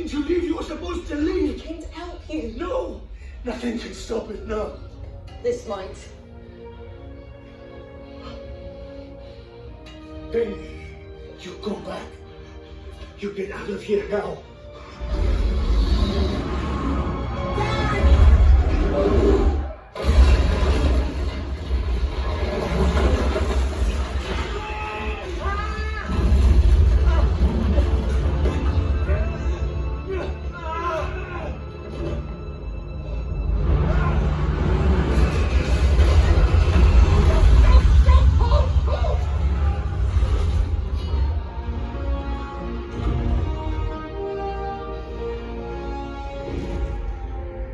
mean to leave. You were supposed to leave. I came to help you. No! Nothing can stop it now. This might. Then you go back. You get out of here now.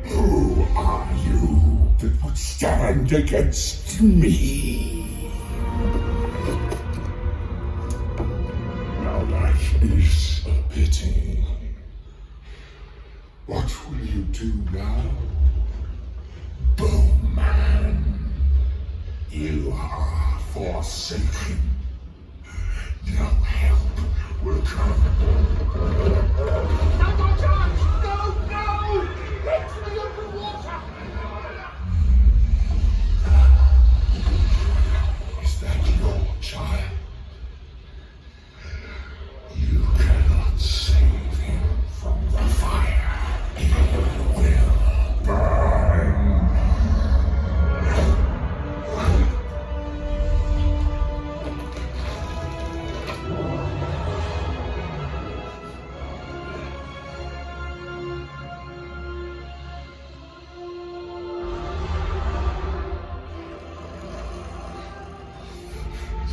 Who are you that would stand against me? Now that is a pity. What will you do now? Bowman, you are forsaken. No help will come. Not on chance! No! No! Into the open water! Is that your child? You cannot save him from the fire. He will burn.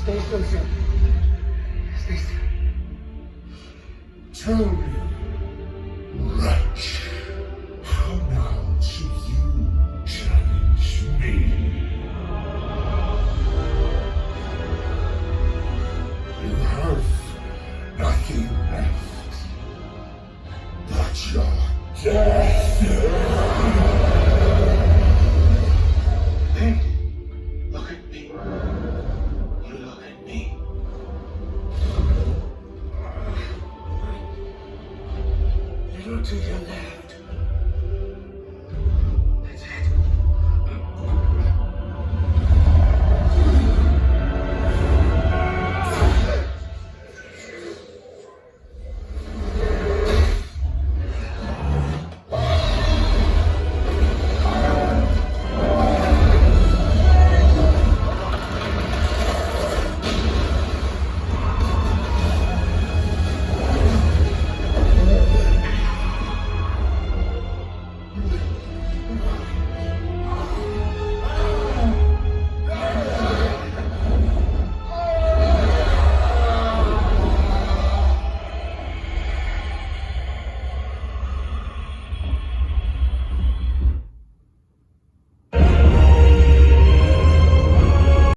Stay still, sir. Stay still. Tell me, wretch, how now do you challenge me? You have nothing left but your death. Hey, look at me. You look at me. Little to your left.